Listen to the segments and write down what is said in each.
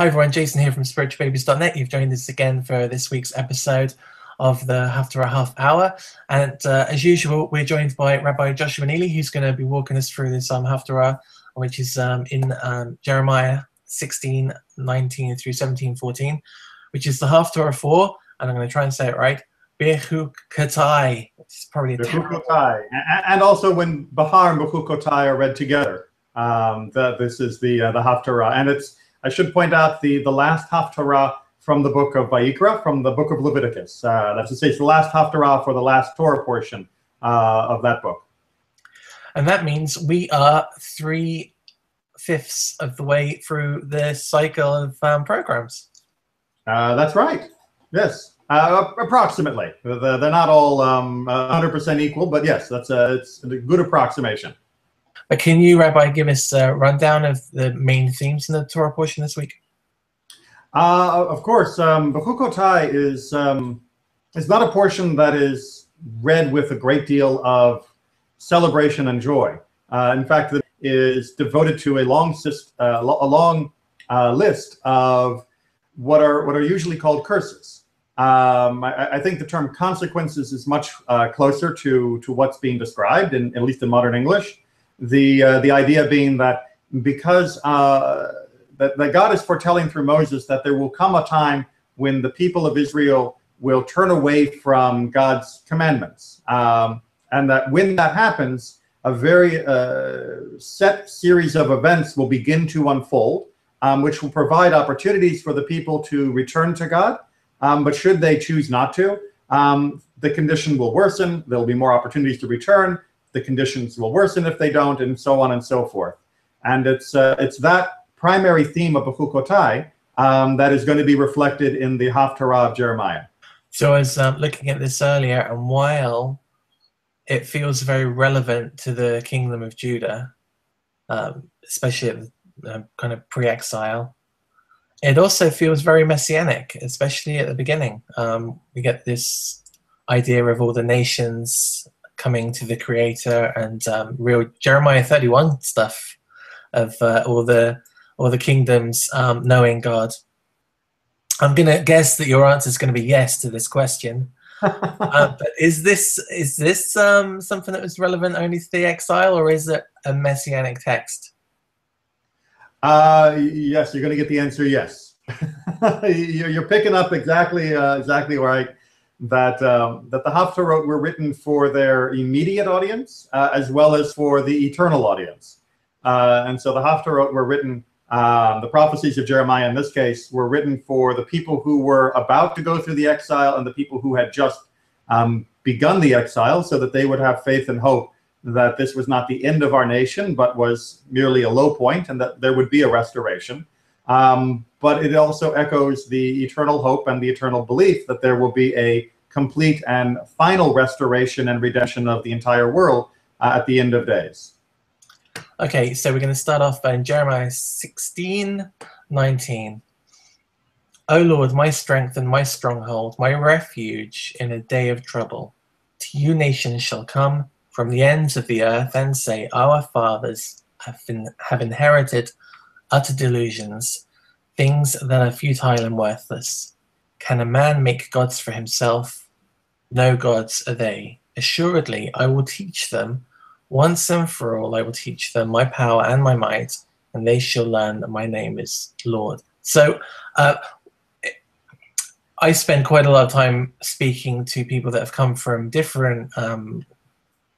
Hi everyone, Jason here from Spiritualbabies.net. You've joined us again for this week's episode of the Haftarah Halfhour. And as usual, we're joined by Rabbi Joshua Neely, who's going to be walking us through this Haftarah, which is in Jeremiah 16:19 through 17:14, which is the Haftarah 4, and I'm going to try and say it right, Bechukotai. It's probably a Bechukotai. And also when Bahar and Bechukotai are read together, this is the Haftarah. And I should point out the last Haftarah from the book of Vayikra, from the book of Leviticus. That's to say, it's the last Haftarah for the last Torah portion of that book. And that means we are 3/5 of the way through the cycle of programs. That's right. Yes, approximately. They're not all 100% equal, but yes, it's a good approximation. But can you, Rabbi, give us a rundown of the main themes in the Torah portion this week? Of course. Bechukotai is not a portion that is read with a great deal of celebration and joy. In fact, it is devoted to a long list of what are usually called curses. I think the term consequences is much closer to what's being described, at least in modern English. The idea being that because that God is foretelling through Moses that there will come a time when the people of Israel will turn away from God's commandments, and that when that happens, a very set series of events will begin to unfold, which will provide opportunities for the people to return to God. But should they choose not to, the condition will worsen. There will be more opportunities to return. The conditions will worsen if they don't, and so on and so forth. And it's that primary theme of Bechukotai that is going to be reflected in the Haftarah of Jeremiah. So I was looking at this earlier, and while it feels very relevant to the kingdom of Judah, especially at the kind of pre-exile, it also feels very messianic, especially at the beginning. We get this idea of all the nations coming to the Creator, and real Jeremiah 31 stuff of all the kingdoms knowing God. I'm going to guess that your answer is going to be yes to this question. But is this something that was relevant only to the exile, or is it a messianic text? Yes, you're going to get the answer yes. You're picking up exactly right. That the Haftarot were written for their immediate audience as well as for the eternal audience. And so the Haftarot were written, the prophecies of Jeremiah in this case, were written for the people who were about to go through the exile and the people who had just begun the exile, so that they would have faith and hope that this was not the end of our nation, but was merely a low point, and that there would be a restoration. But it also echoes the eternal hope and the eternal belief that there will be a complete and final restoration and redemption of the entire world at the end of days. Okay, so we're going to start off in Jeremiah 16:19. O Lord, my strength and my stronghold, my refuge in a day of trouble. To you nations shall come from the ends of the earth and say, our fathers have inherited utter delusions, things that are futile and worthless. Can a man make gods for himself? No gods are they. Assuredly, I will teach them. Once and for all, I will teach them my power and my might, and they shall learn that my name is Lord. So I spend quite a lot of time speaking to people that have come from different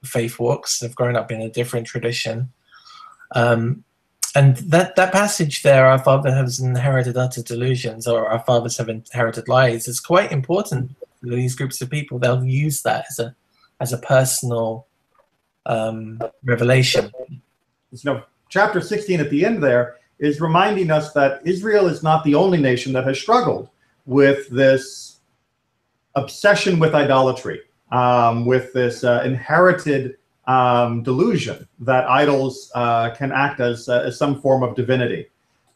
faith walks, have grown up in a different tradition. And that passage there, our father has inherited utter delusions, or our fathers have inherited lies, is quite important for these groups of people. They'll use that as a personal revelation. So chapter 16 at the end there is reminding us that Israel is not the only nation that has struggled with this obsession with idolatry, with this inherited delusion that idols can act as some form of divinity.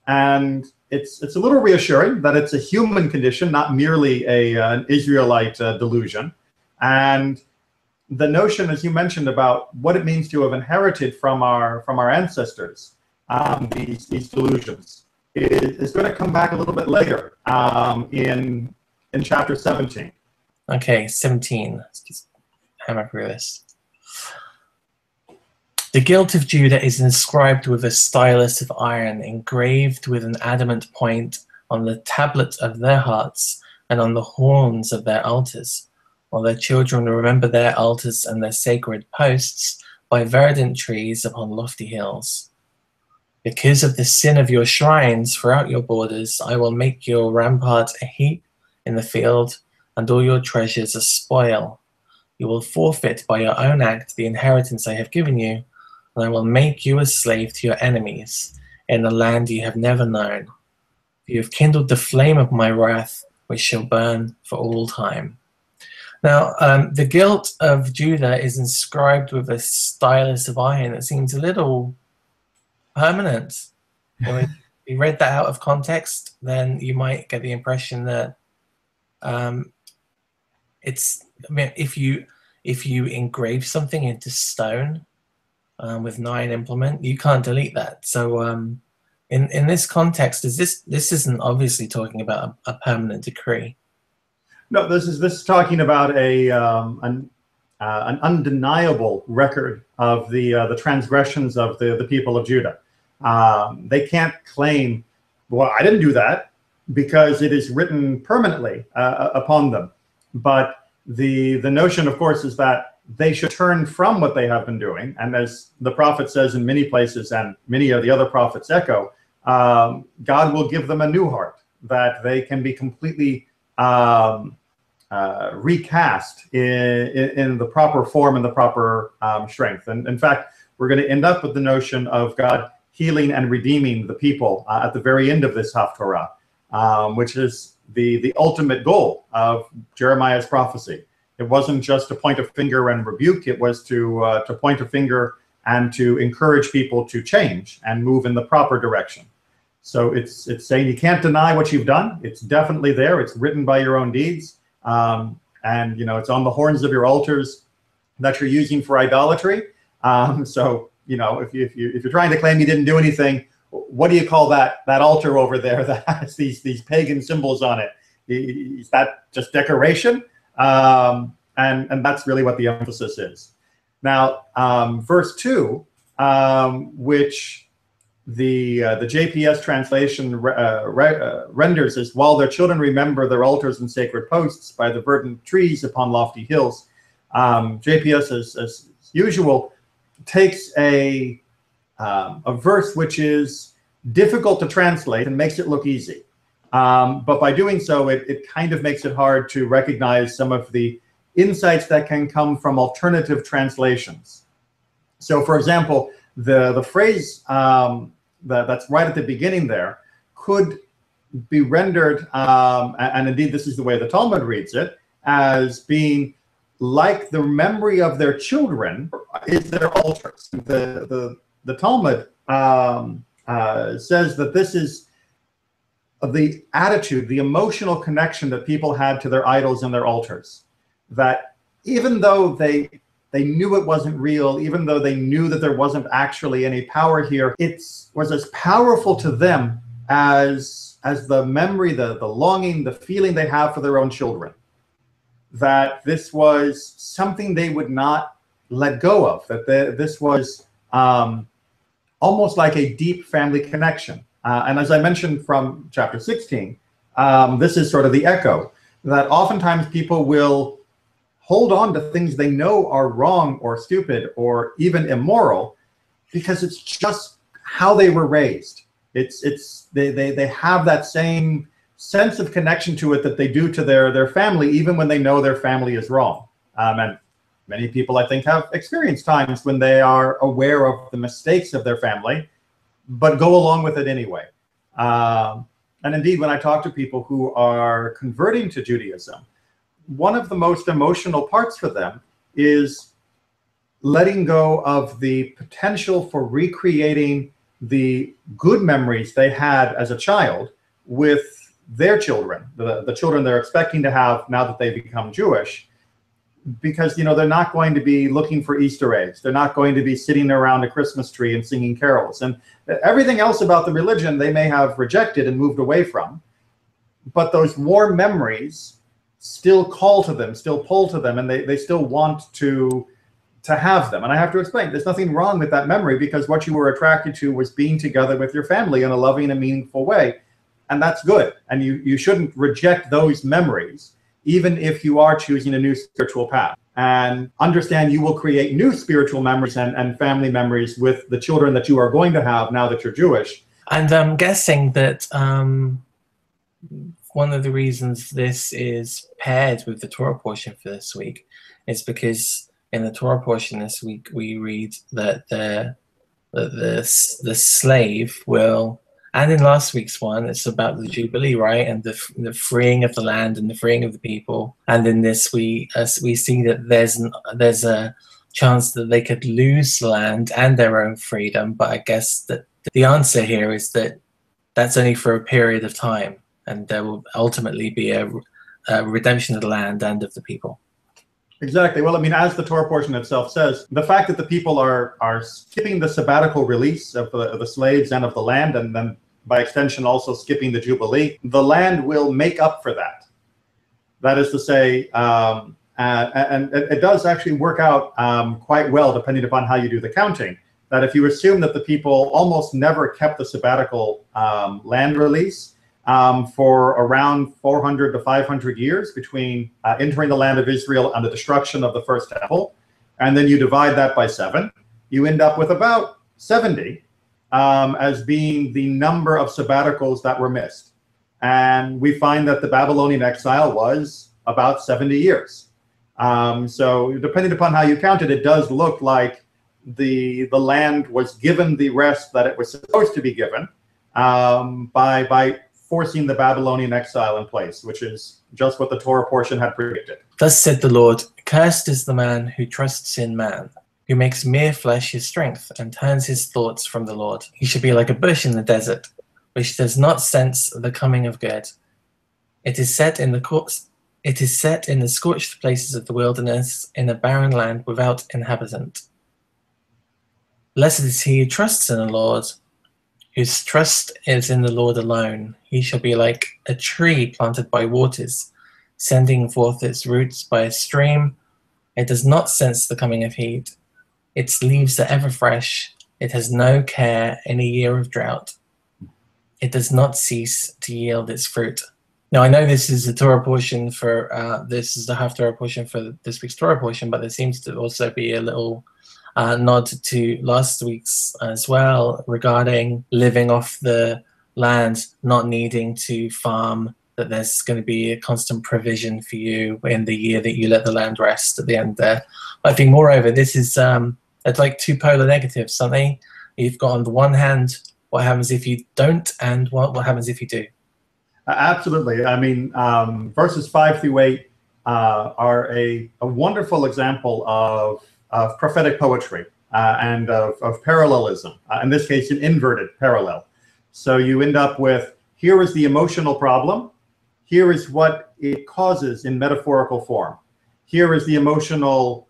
And it's a little reassuring that it's a human condition, not merely an Israelite delusion. And the notion, as you mentioned, about what it means to have inherited from our ancestors these delusions is going to come back a little bit later in chapter 17. Okay, 17. Let's just hammer through this. The guilt of Judah is inscribed with a stylus of iron, engraved with an adamant point on the tablet of their hearts and on the horns of their altars, while their children remember their altars and their sacred posts by verdant trees upon lofty hills. Because of the sin of your shrines throughout your borders, I will make your rampart a heap in the field, and all your treasures a spoil. You will forfeit by your own act the inheritance I have given you, and I will make you a slave to your enemies in a land you have never known. You have kindled the flame of my wrath, which shall burn for all time. Now, the guilt of Judah is inscribed with a stylus of iron. It seems a little permanent. If you read that out of context, then you might get the impression that it's. I mean, if you engrave something into stone with 9 implement, you can't delete that. So, in this context, this isn't obviously talking about a permanent decree. No, this is talking about an undeniable record of the transgressions of the people of Judah. They can't claim, well, I didn't do that, because it is written permanently upon them. But the notion, of course, is that they should turn from what they have been doing. And as the prophet says in many places, and many of the other prophets echo, God will give them a new heart, that they can be completely recast in the proper form and the proper strength. And in fact, we're going to end up with the notion of God healing and redeeming the people at the very end of this Haftarah, which is the ultimate goal of Jeremiah's prophecy. It wasn't just to point a finger and rebuke, it was to point a finger and to encourage people to change and move in the proper direction. So it's saying you can't deny what you've done. It's definitely there. It's written by your own deeds. And, you know, it's on the horns of your altars that you're using for idolatry. So, you know, if you're trying to claim you didn't do anything, what do you call that altar over there that has these pagan symbols on it? Is that just decoration? And that's really what the emphasis is. Now, verse 2, which the JPS translation renders as, while their children remember their altars and sacred posts by the verdant trees upon lofty hills. JPS, as usual, takes a verse which is difficult to translate and makes it look easy. But by doing so, it kind of makes it hard to recognize some of the insights that can come from alternative translations. So, for example, the phrase that's right at the beginning there could be rendered, and indeed this is the way the Talmud reads it, as being like the memory of their children is their altars. The Talmud says that this is the attitude, the emotional connection that people had to their idols and their altars. That even though they knew it wasn't real, even though they knew that there wasn't actually any power here, it was as powerful to them as the memory, the longing, the feeling they have for their own children. That this was something they would not let go of, that this was almost like a deep family connection. And as I mentioned from chapter 16, this is sort of the echo, that oftentimes people will hold on to things they know are wrong or stupid or even immoral because it's just how they were raised. They have that same sense of connection to it that they do to their family, even when they know their family is wrong. And many people, I think, have experienced times when they are aware of the mistakes of their family, but go along with it anyway. And indeed, when I talk to people who are converting to Judaism, one of the most emotional parts for them is letting go of the potential for recreating the good memories they had as a child with their children, the children they're expecting to have now that they become Jewish. because, they're not going to be looking for Easter eggs. They're not going to be sitting around a Christmas tree and singing carols. And everything else about the religion they may have rejected and moved away from. But those warm memories still call to them, still pull to them, and they still want to have them. And I have to explain, there's nothing wrong with that memory, because what you were attracted to was being together with your family in a loving and meaningful way. And that's good. And you shouldn't reject those memories, even if you are choosing a new spiritual path. And understand you will create new spiritual memories and family memories with the children that you are going to have now that you're Jewish. And I'm guessing that one of the reasons this is paired with the Torah portion for this week is because in the Torah portion this week we read that the slave will, and in last week's one it's about the Jubilee, right, and the freeing of the land and the freeing of the people. And in this we see that there's a chance that they could lose the land and their own freedom. But I guess that the answer here is that that's only for a period of time, and there will ultimately be a redemption of the land and of the people. Exactly. Well, I mean, as the Torah portion itself says, the fact that the people are skipping the sabbatical release of the slaves and of the land, and then by extension also skipping the Jubilee, the land will make up for that. That is to say, and it does actually work out quite well depending upon how you do the counting, that if you assume that the people almost never kept the sabbatical land release, for around 400 to 500 years between entering the land of Israel and the destruction of the first temple, and then you divide that by 7, you end up with about 70 as being the number of sabbaticals that were missed. And we find that the Babylonian exile was about 70 years. So depending upon how you count it, it does look like the land was given the rest that it was supposed to be given by forcing the Babylonian exile in place, which is just what the Torah portion had predicted. Thus said the Lord, cursed is the man who trusts in man, who makes mere flesh his strength, and turns his thoughts from the Lord. He should be like a bush in the desert, which does not sense the coming of good. It is set in the scorched places of the wilderness, in a barren land without inhabitant. Blessed is he who trusts in the Lord, whose trust is in the Lord alone. He shall be like a tree planted by waters, sending forth its roots by a stream. It does not sense the coming of heat. Its leaves are ever fresh. It has no care in a year of drought. It does not cease to yield its fruit. Now, I know this is the Torah portion for, this is the Haftarah portion for this week's Torah portion, but there seems to also be a little nod to last week's as well, regarding living off the land, not needing to farm, that there's going to be a constant provision for you in the year that you let the land rest at the end there. I think moreover, this is it's like two polar negatives, something. You've got on the one hand, what happens if you don't, and what happens if you do. Absolutely. I mean, verses 5 through 8 are a wonderful example of prophetic poetry and of parallelism, in this case, an inverted parallel. So you end up with, here is the emotional problem, here is what it causes in metaphorical form, here is the emotional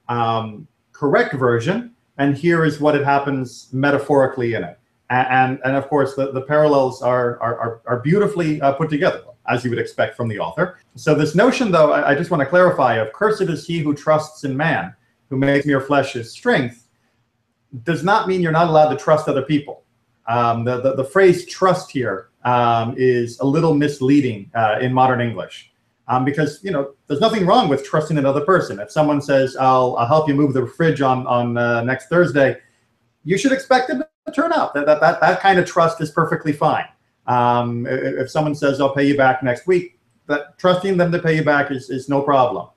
correct version, and here is what it happens metaphorically in it. And of course, the parallels are beautifully put together, as you would expect from the author. So this notion, though, I just want to clarify, of cursed is he who trusts in man, who makes mere flesh his strength, does not mean you're not allowed to trust other people. The phrase trust here is a little misleading in modern English, because there's nothing wrong with trusting another person. If someone says, I'll help you move the fridge on next Thursday, you should expect them to turn up. That kind of trust is perfectly fine. If someone says, I'll pay you back next week, trusting them to pay you back is no problem.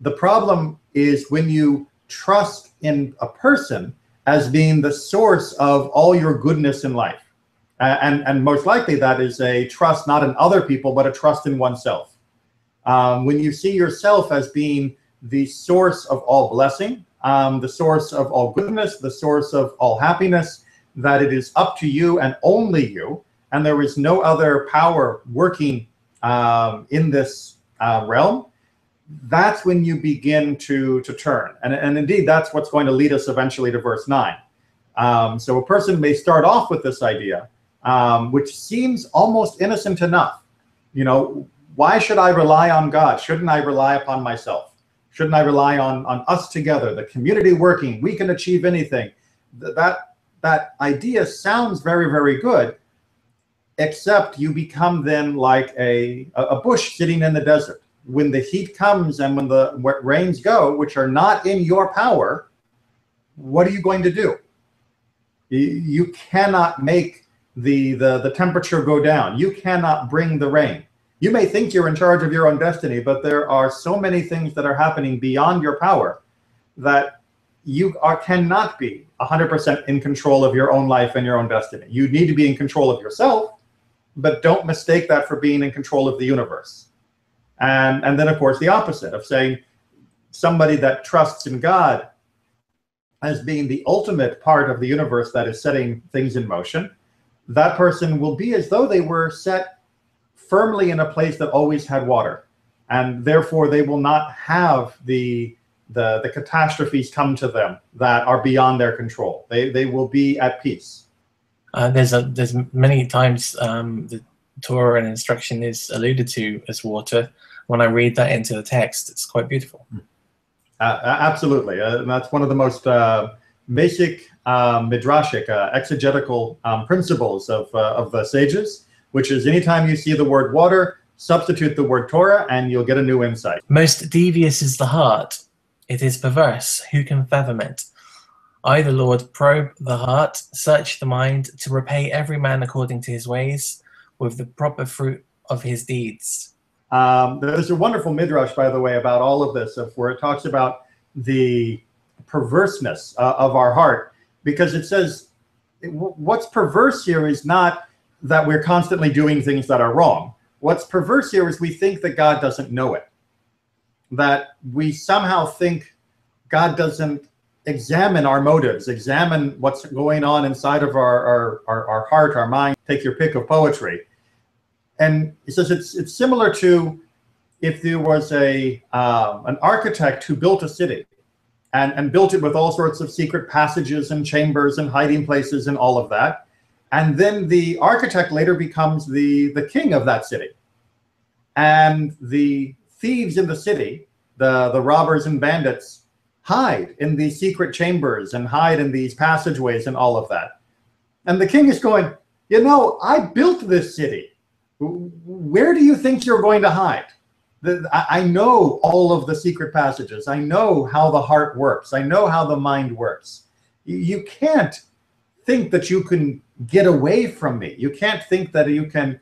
The problem is when you trust in a person as being the source of all your goodness in life. And most likely that is a trust not in other people, but a trust in oneself. When you see yourself as being the source of all blessing, the source of all goodness, the source of all happiness, that it is up to you and only you, and there is no other power working in this realm, that's when you begin to turn. And indeed, that's what's going to lead us eventually to verse 9. So a person may start off with this idea, which seems almost innocent enough. You know, why should I rely on God? Shouldn't I rely upon myself? Shouldn't I rely on us together, the community working? We can achieve anything. That idea sounds very, very good, except you become then like a bush sitting in the desert. When the heat comes and when the rains go, which are not in your power, what are you going to do? You cannot make the temperature go down. You cannot bring the rain. You may think you're in charge of your own destiny, but there are so many things that are happening beyond your power that you cannot be 100% in control of your own life and your own destiny. You need to be in control of yourself, but don't mistake that for being in control of the universe. And then, of course, the opposite of saying somebody that trusts in God as being the ultimate part of the universe that is setting things in motion, that person will be as though they were set firmly in a place that always had water, and therefore they will not have the catastrophes come to them that are beyond their control. They will be at peace. There's many times the Torah and instruction is alluded to as water. When I read that into the text, it's quite beautiful. Absolutely, and that's one of the most basic midrashic exegetical principles of the sages, which is anytime you see the word water, substitute the word Torah, and you'll get a new insight. Most devious is the heart. It is perverse. Who can fathom it? I, the Lord, probe the heart, search the mind, to repay every man according to his ways, with the proper fruit of his deeds. There's a wonderful midrash, by the way, about all of this, where it talks about the perverseness of our heart, because it says what's perverse here is not that we're constantly doing things that are wrong. What's perverse here is we think that God doesn't know it, that we somehow think God doesn't examine our motives, examine what's going on inside of our heart, our mind. Take your pick of poetry. And he says it's similar to if there was an architect who built a city and built it with all sorts of secret passages and chambers and hiding places and all of that. And then the architect later becomes the king of that city. And the thieves in the city, the robbers and bandits, hide in these secret chambers and hide in these passageways and all of that. And the king is going, you know, I built this city. Where do you think you're going to hide? I know all of the secret passages. I know how the heart works. I know how the mind works. You can't think that you can get away from me. You can't think that you can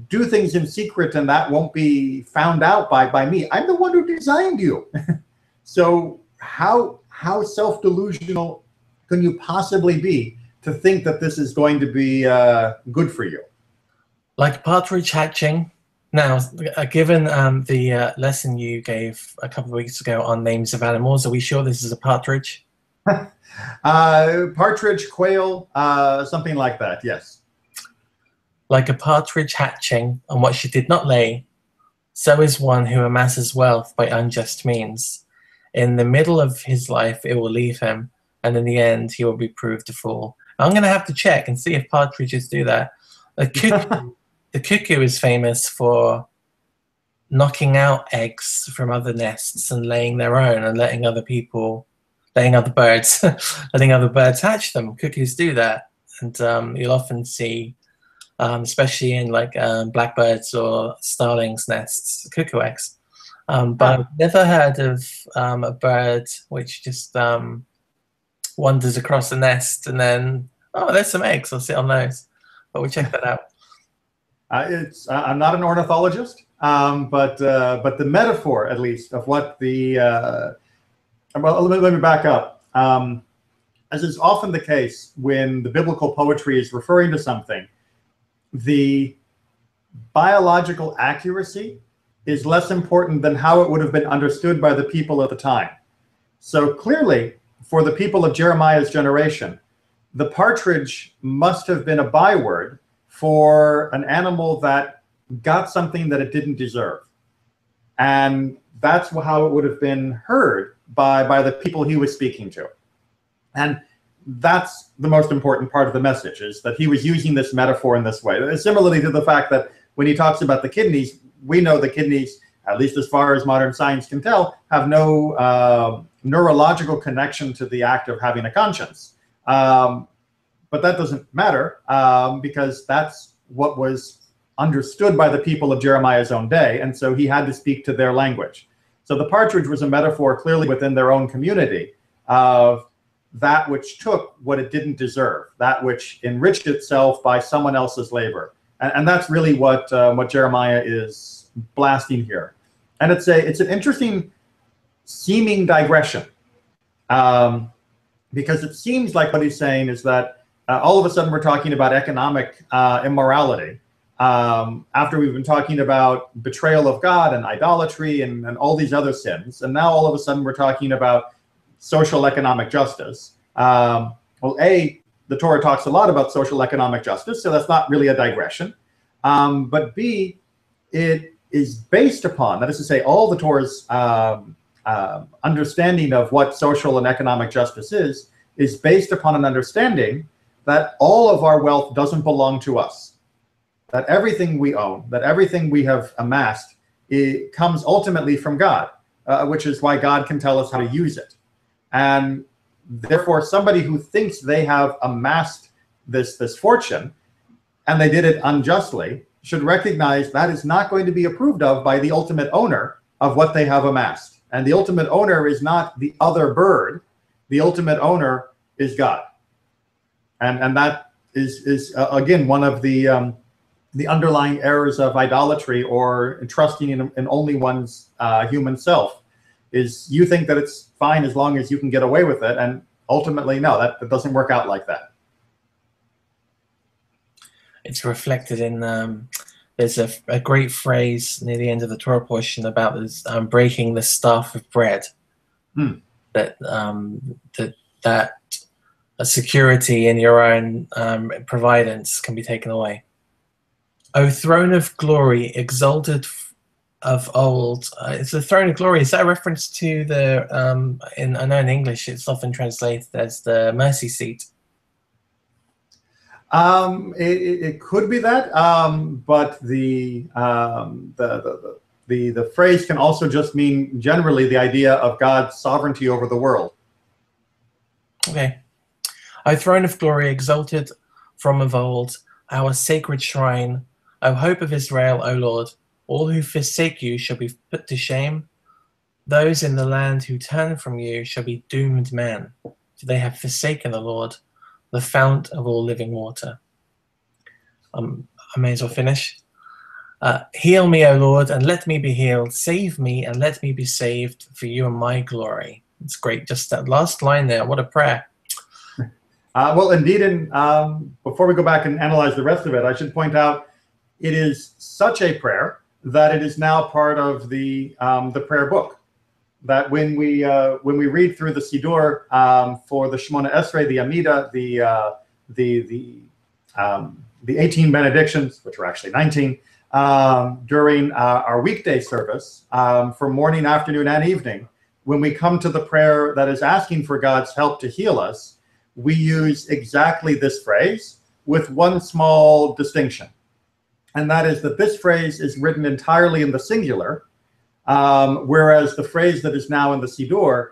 do things in secret and that won't be found out by me. I'm the one who designed you. So how self-delusional can you possibly be to think that this is going to be good for you? Like partridge hatching. Now, given the lesson you gave a couple of weeks ago on names of animals, are we sure this is a partridge? Partridge, quail, something like that, yes. Like a partridge hatching on what she did not lay, so is one who amasses wealth by unjust means. In the middle of his life it will leave him, and in the end he will be proved a fool. I'm going to have to check and see if partridges do that. The cuckoo is famous for knocking out eggs from other nests and laying their own and letting other birds hatch them. Cuckoos do that, and you'll often see, especially in like blackbirds or starlings' nests, cuckoo eggs. But I've never heard of a bird which just wanders across the nest and then, oh, there's some eggs, I'll sit on those. But we'll check that out. I'm not an ornithologist, but the metaphor, at least, of what the well, let me back up. As is often the case when the biblical poetry is referring to something, the biological accuracy is less important than how it would have been understood by the people at the time. So clearly, for the people of Jeremiah's generation, the partridge must have been a byword for an animal that got something that it didn't deserve. And that's how it would have been heard by the people he was speaking to. And that's the most important part of the message, is that he was using this metaphor in this way. Similarly to the fact that when he talks about the kidneys, we know the kidneys, at least as far as modern science can tell, have no neurological connection to the act of having a conscience. But that doesn't matter, because that's what was understood by the people of Jeremiah's own day, and so he had to speak to their language. So the partridge was a metaphor clearly within their own community of that which took what it didn't deserve, that which enriched itself by someone else's labor. And that's really what Jeremiah is blasting here. And it's an interesting seeming digression, because it seems like what he's saying is that all of a sudden we're talking about economic immorality, after we've been talking about betrayal of God and idolatry and all these other sins. And now all of a sudden we're talking about social economic justice. Well, A, the Torah talks a lot about social economic justice, so that's not really a digression. But B, it is based upon, that is to say, all the Torah's understanding of what social and economic justice is based upon an understanding that all of our wealth doesn't belong to us, that everything we own, that everything we have amassed, it comes ultimately from God, which is why God can tell us how to use it. And therefore, somebody who thinks they have amassed this fortune, and they did it unjustly, should recognize that is not going to be approved of by the ultimate owner of what they have amassed. And the ultimate owner is not the other bird. The ultimate owner is God. And that is again, one of the underlying errors of idolatry, or trusting in only one's human self, is you think that it's fine as long as you can get away with it. And ultimately, no, that doesn't work out like that. It's reflected in, there's a great phrase near the end of the Torah portion about this, breaking the staff of bread. That a security in your own providence can be taken away. O throne of glory, exalted of old. It's the throne of glory. Is that a reference to the, I know in English it's often translated as the mercy seat? It could be that, but the phrase can also just mean generally the idea of God's sovereignty over the world. Okay. O throne of glory, exalted from of old, our sacred shrine, O hope of Israel, O Lord, all who forsake you shall be put to shame. Those in the land who turn from you shall be doomed men, for they have forsaken the Lord, the fount of all living water. I may as well finish. Heal me, O Lord, and let me be healed. Save me, and let me be saved, for you are my glory. It's great. Just that last line there. What a prayer. Well, indeed, before we go back and analyze the rest of it, I should point out it is such a prayer that it is now part of the prayer book. That when we read through the Siddur for the Shemona Esrei, the Amida, the 18 benedictions, which are actually 19, during our weekday service for morning, afternoon, and evening, when we come to the prayer that is asking for God's help to heal us, we use exactly this phrase with one small distinction. And that is that this phrase is written entirely in the singular, whereas the phrase that is now in the Siddur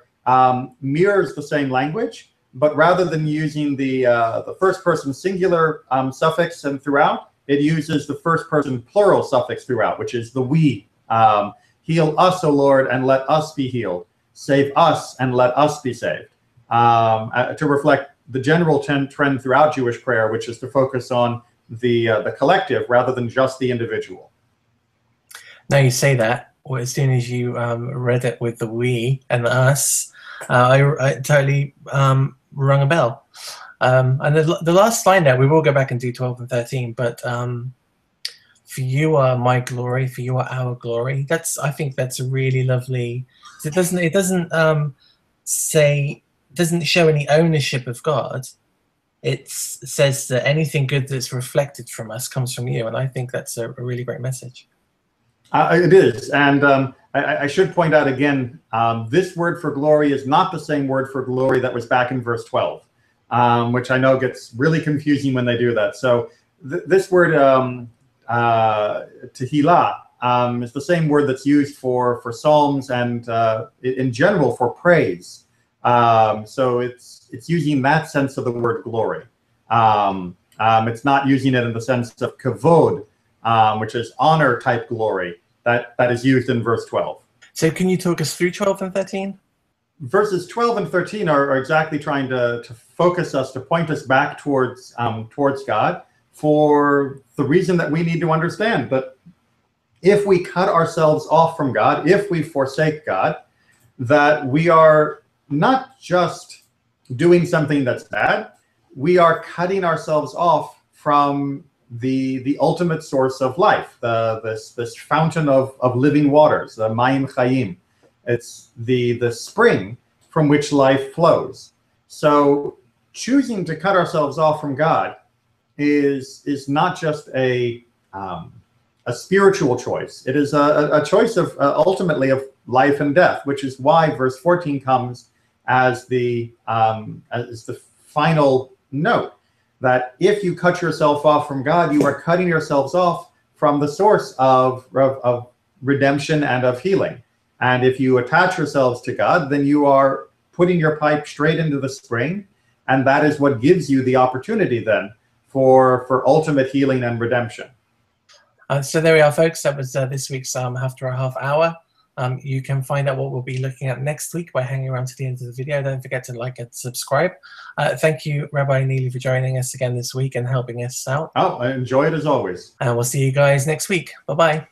mirrors the same language, but rather than using the first person singular suffix and throughout, it uses the first person plural suffix throughout, which is the we. Heal us, O Lord, and let us be healed. Save us and let us be saved. To reflect the general trend throughout Jewish prayer, which is to focus on the collective rather than just the individual. Now you say that, well, as soon as you read it with the we and the us, I totally rung a bell. And the last line there, we will go back and do 12 and 13, but for you are my glory, for you are our glory. I think that's a really lovely. It doesn't show any ownership of God. It says that anything good that's reflected from us comes from you, and I think that's a really great message. It is, and I should point out again, this word for glory is not the same word for glory that was back in verse 12, which I know gets really confusing when they do that. So this word tehillah is the same word that's used for psalms and in general for praise. So it's using that sense of the word glory. It's not using it in the sense of kavod, which is honor type glory that is used in verse 12. So can you talk us through 12 and 13? Verses 12 and 13 are exactly trying to focus us, to point us back towards God, for the reason that we need to understand that if we cut ourselves off from God, if we forsake God, that we are not just doing something that's bad, we are cutting ourselves off from the ultimate source of life, this fountain of living waters, the Mayim Chayim. It's the spring from which life flows. So choosing to cut ourselves off from God is not just a spiritual choice. It is a choice of ultimately of life and death, which is why verse 14 comes as the final note, that if you cut yourself off from God, you are cutting yourselves off from the source of redemption and of healing. And if you attach yourselves to God, then you are putting your pipe straight into the spring, and that is what gives you the opportunity then for ultimate healing and redemption. So there we are, folks. That was this week's Haftarah Half Hour. You can find out what we'll be looking at next week by hanging around to the end of the video. Don't forget to like and subscribe. Thank you, Rabbi Neely, for joining us again this week and helping us out. Oh, I enjoy it as always. And we'll see you guys next week. Bye-bye.